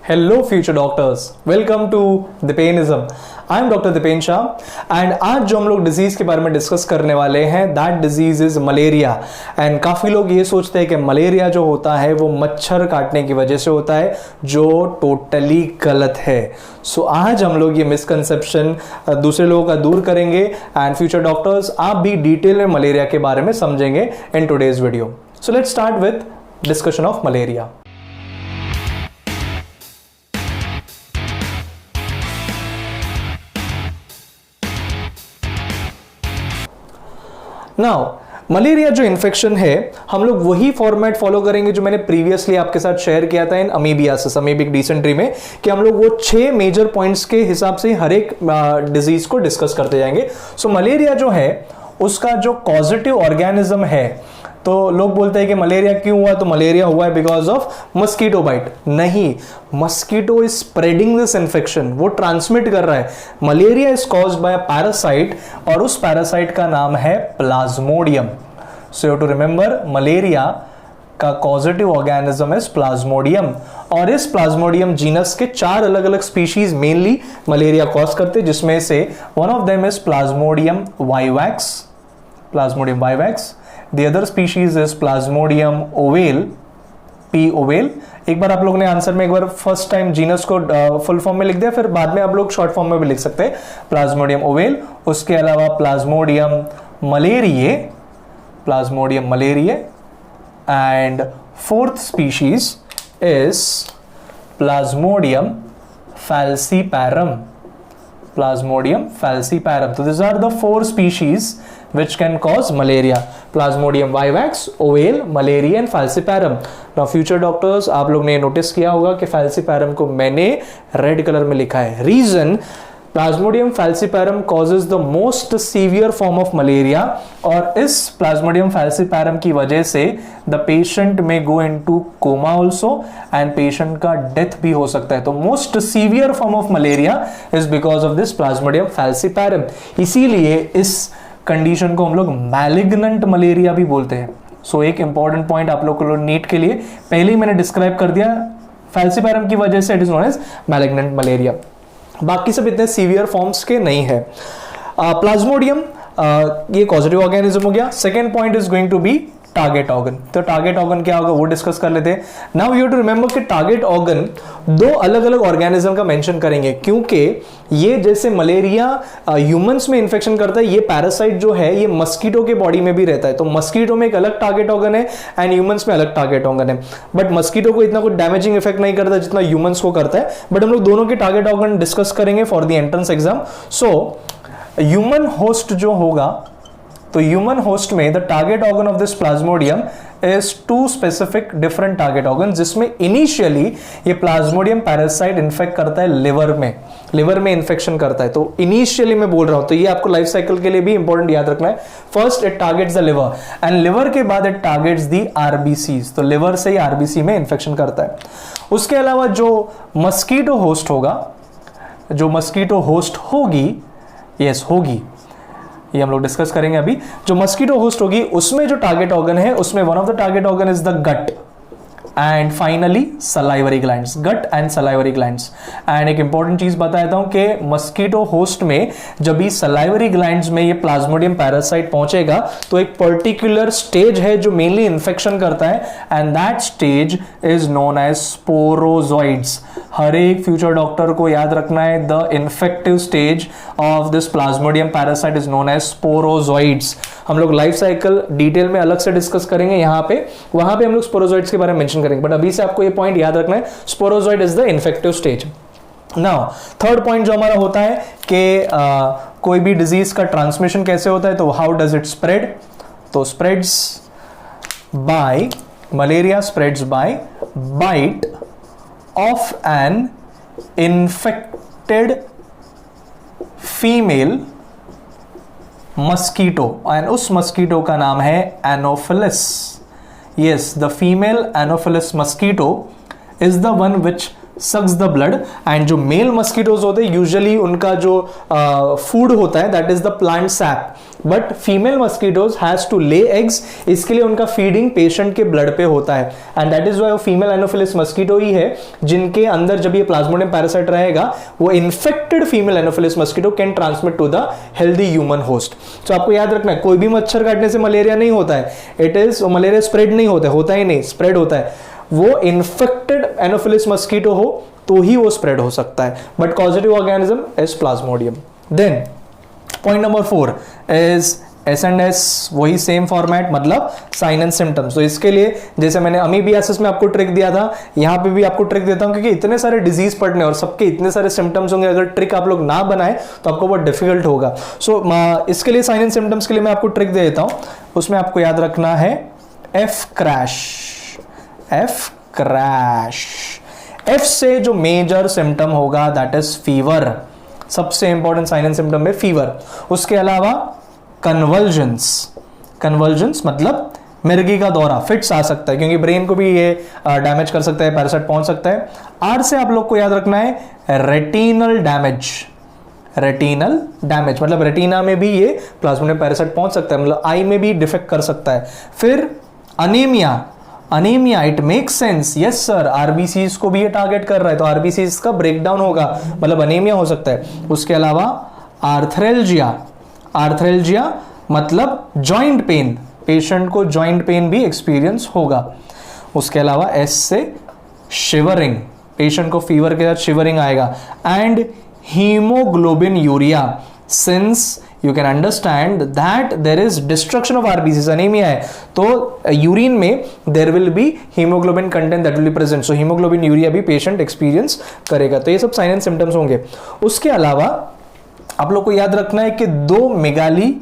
Hello future doctors, welcome to Dipenism. I am Dr. Dipen Shah and आज जो हम लोग डिजीज के बारे में डिस्कस करने वाले हैं that disease is malaria. And काफ़ी लोग ये सोचते हैं कि मलेरिया जो होता है वो मच्छर काटने की वजह से होता है, जो टोटली गलत है। सो आज हम लोग ये मिसकंसेप्शन दूसरे लोगों का दूर करेंगे एंड फ्यूचर डॉक्टर्स आप भी डिटेल में मलेरिया के बारे में समझेंगे in today's video. So let's start with discussion of malaria. Now malaria जो इन्फेक्शन है हम लोग वही फॉर्मेट फॉलो करेंगे जो मैंने प्रीवियसली आपके साथ शेयर किया था इन अमीबियासिस अमीबिक डिसेंट्री में, कि हम लोग वो 6 मेजर पॉइंट्स के हिसाब से हर एक डिजीज को डिस्कस करते जाएंगे। सो मलेरिया जो है उसका जो कॉजेटिव ऑर्गेनिज्म है, तो लोग बोलते हैं कि मलेरिया क्यों हुआ, तो मलेरिया हुआ है बिकॉज ऑफ मस्कीटो बाइट। नहीं, mosquito is spreading this infection, वो ट्रांसमिट कर रहा है। Malaria is caused by a parasite और उस पैरासाइट का नाम है Plasmodium. So you have to remember malaria का कॉजेटिव ऑर्गेनिज्म इज प्लाज्मोडियम और इस प्लाज्मोडियम जीनस के 4 अलग अलग स्पीशीज मेनली मलेरिया कॉज करते हैं, जिसमें से one of them is Plasmodium vivax, Plasmodium vivax. The other species is Plasmodium ovale, P ovale। एक बार आप लोगों ने आंसर में एक बार फर्स्ट टाइम जीनस को फुल फॉर्म में लिख दिया, फिर बाद में आप लोग शॉर्ट फॉर्म में भी लिख सकते हैं प्लाज्मोडियम ओवेल। उसके अलावा Plasmodium malariae, Plasmodium malariae. And fourth species is Plasmodium falciparum, Plasmodium falciparum। So these are the 4 species which can cause malaria: Plasmodium vivax, ovale, malaria and falciparum। Now future doctors आप लोग ने notice किया होगा कि falciparum को मैंने red colour में लिखा है। Reason, Plasmodium falciparum causes the most severe form of malaria और इस Plasmodium falciparum की वजह से the patient may go into coma also and patient का death भी हो सकता है। तो most severe form of malaria is because of this Plasmodium falciparum। इसीलिए इस कंडीशन को हम लोग मैलिग्नेंट मलेरिया भी बोलते हैं। सो एक इंपॉर्टेंट पॉइंट आप लोग को नीट के लिए पहले ही मैंने डिस्क्राइब कर दिया, फैल्सीपैरम की वजह से it is known as malignant malaria. बाकी सब इतने सीवियर फॉर्म्स के नहीं है। प्लाज्मोडियम ये पॉजिटिव ऑर्गेनिज्म हो गया। Second point is going to be target organ. तो टारगेट ऑर्गन क्या होगा वो डिस्कस कर लेते हैं। Now you have to remember कि टारगेट ऑर्गन 2 अलग अलग ऑर्गेनिज्म का मेंशन करेंगे, क्योंकि ये जैसे मलेरिया ह्यूमंस में इन्फेक्शन करता है, ये पैरासाइट जो है ये मस्कीटो के बॉडी में भी रहता है। तो मस्कीटो में एक अलग टारगेट ऑर्गन है एंड ह्यूमंस में अलग टारगेट ऑर्गन है, बट मस्कीटो को इतना कुछ डैमेजिंग इफेक्ट नहीं करता जितना ह्यूमंस को करता है। बट हम लोग दोनों के टारगेट ऑर्गन डिस्कस करेंगे for the entrance exam. So human host जो होगा, तो ह्यूमन होस्ट में the target organ of this Plasmodium is 2 specific different target organ, जिसमें इनिशियली ये प्लाज्मोडियम पैरासाइट इन्फेक्ट करता है लिवर में इन्फेक्शन करता है। तो इनिशियली मैं बोल रहा हूं, तो ये आपको लाइफ साइकिल के लिए भी इंपॉर्टेंट याद रखना है। First it targets the liver and liver के बाद इट टारगेट्स द आरबीसीज, तो लिवर से ही आरबीसी में इन्फेक्शन करता है। उसके अलावा जो मस्कीटो होस्ट होगा, जो मस्कीटो होस्ट होगी, यस होगी, ये हम लोग डिस्कस करेंगे अभी। जो मस्कीटो होस्ट होगी उसमें जो टारगेट ऑर्गन है, उसमें one of the target organ is the gut and finally salivary glands, gut and salivary glands. And एक इंपॉर्टेंट चीज बता देता हूं कि मस्कीटो होस्ट में जब भी सलाइवरी ग्लैंड्स में ये प्लाज्मोडियम पैरासाइट पहुंचेगा तो एक पर्टिकुलर स्टेज है जो मेनली इन्फेक्शन करता है and that stage is known as sporozoites. हर एक फ्यूचर डॉक्टर को याद रखना है, the infective stage of this plasmodium parasite is known as sporozoites. हम लोग लाइफ साइकिल डिटेल में अलग से डिस्कस करेंगे यहाँ पे, वहां पे हम लोग स्पोरोजॉइड्स के बारे में मेंशन करेंगे, बट अभी से आपको ये पॉइंट याद रखना है, sporozoite is the infective stage. Now third point जो हमारा होता है कि कोई भी डिजीज का ट्रांसमिशन कैसे होता है, तो हाउ डज इट स्प्रेड, तो spreads by, malaria spreads by bite of an infected female mosquito and उस मस्कीटो का नाम है Anopheles. Yes, the female Anopheles mosquito is the one which sucks the blood, and जो male mosquitoes होते हैं usually उनका जो फूड होता है that is the plant sap, but female mosquitoes has to lay eggs, इसके लिए उनका फीडिंग पेशेंट के ब्लड पे होता है, and that is why female anopheles mosquito ही है जिनके अंदर जब ये प्लाज्मोडियम पैरासाइट रहेगा वो infected female anopheles mosquito can transmit to the healthy human host. तो आपको याद रखना है कोई भी मच्छर काटने से मलेरिया नहीं होता है, इट इज मलेरिया स्प्रेड नहीं होता ही नहीं, स्प्रेड होता है, वो इन्फेक्टेड एनोफिलिस मस्कीटो हो तो ही वो स्प्रेड हो सकता है, but causative organism is Plasmodium. Then point number 4 is S&S, वही सेम फॉर्मेट, मतलब साइन एंड सिम्टम्स। तो इसके लिए जैसे मैंने अमीबियासिस में आपको ट्रिक दिया था, यहाँ पे भी आपको ट्रिक देता हूँ, क्योंकि इतने सारे डिजीज पढ़ने और सबके इतने सारे सिम्टम्स होंगे, अगर ट्रिक आप लोग ना बनाए तो आपको बहुत डिफिकल्ट होगा। सो इसके लिए साइन एंड सिम्टम्स के लिए मैं आपको ट्रिक दे देता हूँ, उसमें आपको याद रखना है F क्रैश। F से जो मेजर सिम्टम होगा दैट इज फीवर, सबसे इंपॉर्टेंट साइन एंड सिम्टम में फीवर। उसके अलावा कन्वल्जन्स मतलब मिर्गी का दौरा, फिट्स आ सकता है, क्योंकि ब्रेन को भी ये डैमेज कर सकता है, पैरासाइट पहुंच सकता है। R से आप लोग को याद रखना है रेटिनल डैमेज, मतलब रेटिना में भी ये प्लाज्मोडियम पैरासाइट पहुंच सकता है, मतलब आई में भी डिफेक्ट कर सकता है। फिर anaemia, it make sense, yes sir, RBCs को भी ये टारगेट कर रहा है, तो आरबीसीज का ब्रेकडाउन होगा, मतलब अनीमिया हो सकता है। उसके अलावा आर्थ्रेल्जिया मतलब जॉइंट पेन, पेशेंट को जॉइंट पेन भी एक्सपीरियंस होगा। उसके अलावा एस से शिवरिंग, पेशेंट को फीवर के साथ शिवरिंग आएगा। And haemoglobin urea, since you can understand that there is destruction of RBCs, anemia है तो यूरिन में there will be hemoglobin content that will be present, so hemoglobin uria भी patient experience करेगा। तो ये सब साइन एंड सिम्टम्स होंगे। उसके अलावा आप लोग को याद रखना है कि 2 मेगाली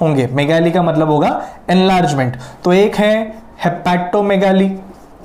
होंगे, मेगाली का मतलब होगा एनलार्जमेंट। तो एक है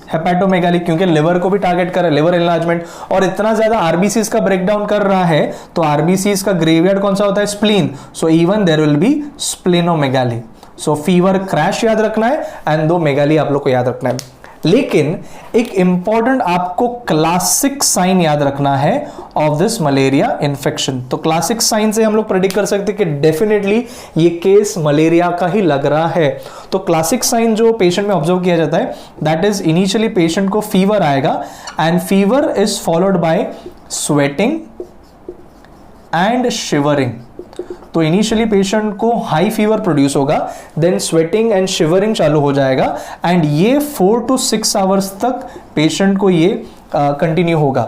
हेपेटोमेगाली क्योंकि लिवर को भी टारगेट कर रहा है, लिवर एनलार्जमेंट, और इतना ज्यादा आरबीसीज का ब्रेकडाउन कर रहा है तो आरबीसीज का ग्रेवयार्ड कौन सा होता है, spleen, so even there will be splenomegaly. So fever crash याद रखना है एंड 2 मेगाली आप लोग को याद रखना है। लेकिन एक इंपॉर्टेंट आपको क्लासिक साइन याद रखना है ऑफ दिस मलेरिया इन्फेक्शन। तो क्लासिक साइन से हम लोग प्रेडिक्ट कर सकते हैं कि डेफिनेटली ये केस मलेरिया का ही लग रहा है। तो क्लासिक साइन जो पेशेंट में ऑब्जर्व किया जाता है दैट इज इनिशियली पेशेंट को फीवर आएगा and fever is followed by sweating and shivering. तो इनिशियली पेशेंट को हाई फीवर प्रोड्यूस होगा, देन स्वेटिंग एंड शिवरिंग चालू हो जाएगा, एंड ये 4 to 6 आवर्स तक पेशेंट को ये कंटिन्यू होगा।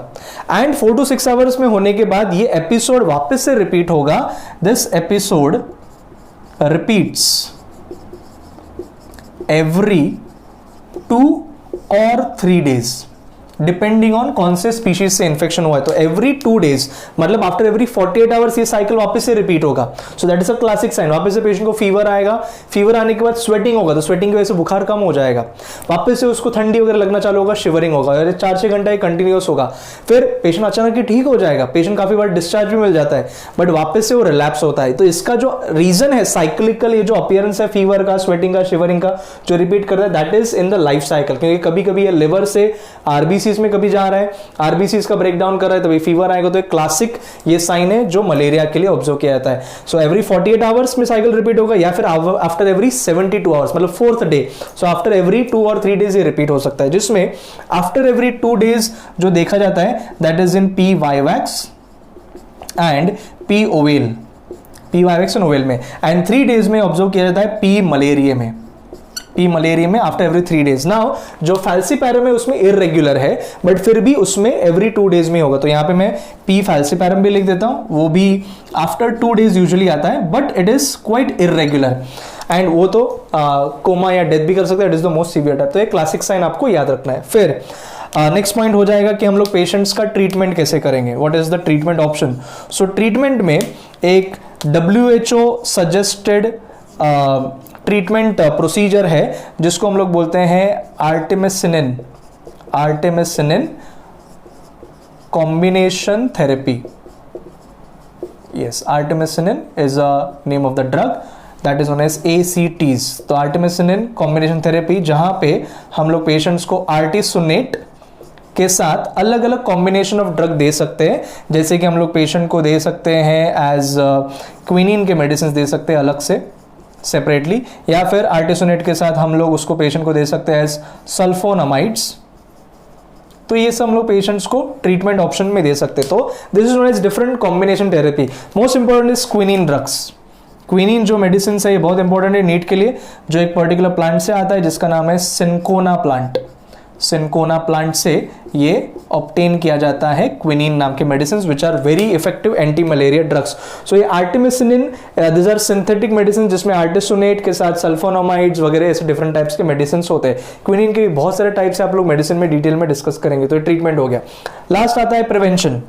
एंड 4 to 6 आवर्स में होने के बाद ये एपिसोड वापस से रिपीट होगा। This episode repeats every 2 or 3 days depending on कौन से स्पीशीज से इन्फेक्शन हुआ है। तो एवरी 2 days मतलब आफ्टर एवरी 48 आवर्स ये साइकिल वापस से रिपीट होगा। So that is a classic sign. वापस से पेशेंट को फीवर आएगा, फीवर आने के बाद स्वेटिंग होगा, तो स्वेटिंग की वजह से बुखार कम हो जाएगा, वापस से उसको ठंडी वगैरह लगना चालू होगा, शिवरिंग होगा, 4-6 घंटा कंटिन्यूस होगा। फिर पेशेंट अचानक ही ठीक हो जाएगा, पेशेंट काफी बार डिस्चार्ज भी मिल जाता है, बट वापस से वो रिलैप्स होता है। तो इसका जो रीजन है साइक्लिकल, ये जो अपीयरेंस है फीवर का, स्वेटिंग का, शिवरिंग का जो रिपीट करता है that is in the life cycle. क्योंकि कभी कभी ये लिवर से आरबीसीज में कभी जा रहा है, आरबीसीज का ब्रेकडाउन कर रहा है, तभी फीवर आएगा। तो एक क्लासिक ये साइन है जो मलेरिया के लिए ऑब्जर्व किया जाता है। सो एवरी 48 आवर्स में साइकिल रिपीट होगा, या फिर आफ्टर एवरी 72 आवर्स मतलब 4th day. So after every 2 or 3 days ये रिपीट हो सकता है, जिसमें आफ्टर एवरी 2 days जो देखा जाता है that is in P vivax and P oval, P vivax and oval में। एंड 3 days में ऑब्जर्व किया जाता है पी मलेरिया में, पी मलेरिया में आफ्टर एवरी 3 days। नाउ जो फैल्सीपैरम है उसमें इररेगुलर है, बट फिर भी उसमें एवरी 2 days में होगा। तो यहाँ पे मैं पी फैल्सीपैरम भी लिख देता हूँ, वो भी आफ्टर 2 days यूजुअली आता है, but it is quite irregular and वो तो कोमा या डेथ भी कर सकता है, it is the most severe type. तो एक क्लासिक साइन आपको याद रखना है। फिर नेक्स्ट पॉइंट हो जाएगा कि हम लोग पेशेंट्स का ट्रीटमेंट कैसे करेंगे, what is the treatment option. So treatment में एक WHO सजेस्टेड ट्रीटमेंट प्रोसीजर है जिसको हम लोग बोलते हैं artemisinin combination therapy. Yes, artemisinin is a name of the drug that is known as ACTs। तो आर्टेमिसिनिन कॉम्बिनेशन थेरेपी, जहां पे हम लोग पेशेंट्स को आर्टिसोनेट के साथ अलग अलग कॉम्बिनेशन ऑफ ड्रग दे सकते हैं, जैसे कि हम लोग पेशेंट को दे सकते हैं एज क्विनिन के मेडिसिन दे सकते हैं अलग से सेपरेटली, या फिर आर्टिसोनेट के साथ हम लोग उसको पेशेंट को दे सकते हैं एज सल्फोनामाइड्स। तो ये सब हम लोग पेशेंट्स को ट्रीटमेंट ऑप्शन में दे सकते हैं। तो this is known as different combination therapy. Most important is quinine drugs. Quinine जो मेडिसिन है ये बहुत इंपॉर्टेंट है नीट के लिए, जो एक पर्टिकुलर प्लांट से आता है जिसका नाम है सिनकोना प्लांट। सिनकोना प्लांट से ये ऑब्टेन किया जाता है क्विनिन नाम के medicine which are very effective anti malaria drugs. So ये artemisinin, this are synthetic medicine जिसमें आर्टिसोनेट के साथ सल्फोनामाइड्स वगैरह ऐसे डिफरेंट टाइप्स के मेडिसिन होते हैं। क्विनिन के बहुत सारे टाइप्स आप लोग मेडिसिन में डिटेल में डिस्कस करेंगे। तो ये ट्रीटमेंट हो गया। लास्ट आता है प्रिवेंशन,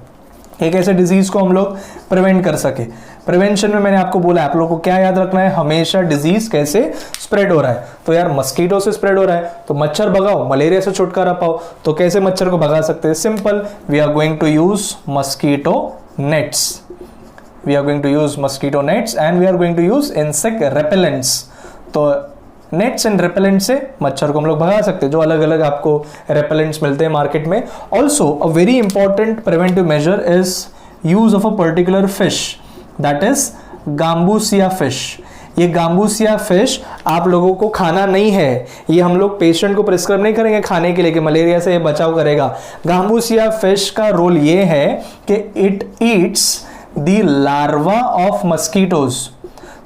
एक ऐसे डिजीज को हम लोग प्रिवेंट कर सके। प्रिवेंशन में मैंने आपको बोला आप लोगों को क्या याद रखना है, हमेशा डिजीज कैसे स्प्रेड हो रहा है। तो यार मस्कीटो से स्प्रेड हो रहा है तो मच्छर भगाओ, मलेरिया से छुटकारा पाओ। तो कैसे मच्छर को भगा सकते हैं? Simple, we are going to use mosquito nets, we are going to use mosquito nets and we are going to use insect repellents. तो नेट्स एंड रेपेलेंट से मच्छर को हम लोग भगा सकते हैं, जो अलग अलग आपको रेपेलेंट्स मिलते हैं मार्केट में। Also a very important preventive measure is use of a particular fish, that is gambusia fish. ये गाम्बूसिया फिश आप लोगों को खाना नहीं है, ये हम लोग पेशेंट को प्रिस्क्राइब नहीं करेंगे खाने के लिए कि मलेरिया से ये बचाव करेगा। गाम्बूसिया फिश का रोल ये है कि it eats the larva of mosquitoes.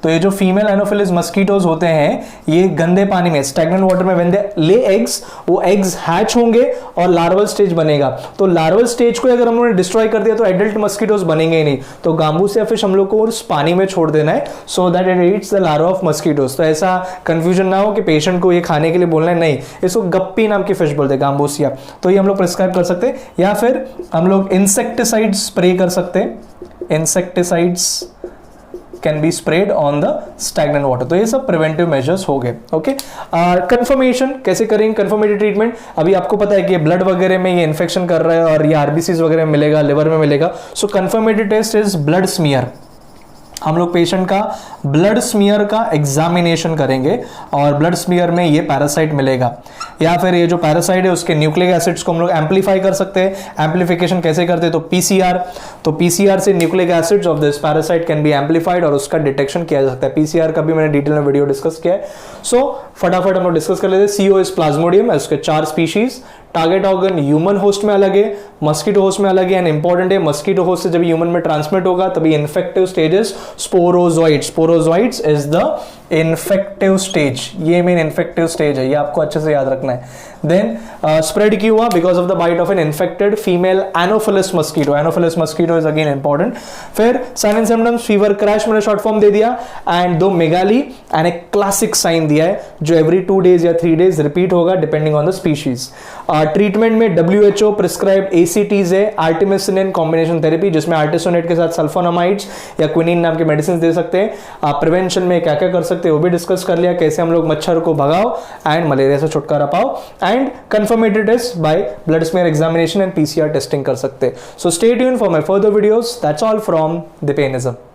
तो ये जो फीमेल एनोफिलिस मस्कीटोज होते हैं ये गंदे पानी में स्टैग्नेंट वाटर में व्हेन दे ले एग्स, वो एग्स हैच होंगे और लार्वल स्टेज बनेगा। तो लार्वल स्टेज को अगर हम लोगों ने डिस्ट्रॉय कर दिया तो एडल्ट मस्कीटोज बनेंगे ही नहीं। तो गाम्बूसिया फिश हम लोग को उस पानी में छोड़ देना है so that it eats the larva of mosquitoes. तो ऐसा कंफ्यूजन ना हो कि पेशेंट को ये खाने के लिए बोलना है, नहीं, इसको गप्पी नाम की फिश बोलते हैं गाम्बूसिया। तो ये हम लोग प्रिस्क्राइब कर सकते हैं, या फिर हम लोग इंसेक्टिसाइड स्प्रे कर सकते हैं। Insecticides can be spread on the stagnant water. तो ये सब प्रिवेंटिव मेजर्स हो गए। ओके, कंफर्मेशन कैसे करेंगे? कंफर्मेटिव ट्रीटमेंट अभी आपको पता है कि ब्लड वगैरह में ये इन्फेक्शन कर रहा है और ये आरबीसीज वगैरह में मिलेगा, लिवर में मिलेगा। So confirmative test is blood smear. हम लोग पेशेंट का ब्लड स्मीयर का एग्जामिनेशन करेंगे और ब्लड स्मीयर में ये पैरासाइट मिलेगा, या फिर ये जो पैरासाइट है उसके न्यूक्लिक एसिड्स को हम लोग एम्पलीफाई कर सकते हैं। एम्पलीफिकेशन कैसे करते हैं? तो पीसीआर, तो पीसीआर से nucleic acids of this parasite can be amplified और उसका डिटेक्शन किया जा सकता है। पीसीआर का भी मैंने डिटेल में वीडियो डिस्कस किया है। सो फटाफट हम लोग डिस्कस कर लेते हैं। सीओ इज प्लाज्मोडियम, उसके 4 species. Target organ human host में अलग है, मस्कीटो होस्ट में अलग है। एंड इंपॉर्टेंट है, मस्कीटो होस्ट से जब ह्यूमन में ट्रांसमिट होगा तभी infective stages sporozoites. Sporozoites is the infective stage, ये मेन इन्फेक्टिव स्टेज है, ये आपको अच्छे से याद रखना है। देन स्प्रेड क्यों हुआ? Because of the bite of an infected female anopheles mosquito. Anopheles mosquito is again important. फिर sign and symptoms, fever, crash मैंने शॉर्ट फॉर्म दे दिया, एंड 2 मेगाली एंड एक क्लासिक साइन दिया है जो एवरी 2 days या 3 days रिपीट होगा depending on the species. Treatment में WHO प्रिस्क्राइब्ड ACTs है, आर्टिमिसिनिन कॉम्बिनेशन थेरेपी, जिसमें आर्टिसोनेट के साथ सल्फोनामाइड्स या क्विनिन नाम के मेडिसिन दे सकते हैं। प्रिवेंशन में क्या क्या कर सकते हैं वो भी डिस्कस कर लिया, कैसे हम लोग मच्छर को भगाओ एंड मलेरिया से छुटकारा पाओ। And confirmative test by blood smear examination and PCR testing कर सकते हैं। So stay tuned for my further videos. That's all from दीपेनिज्म।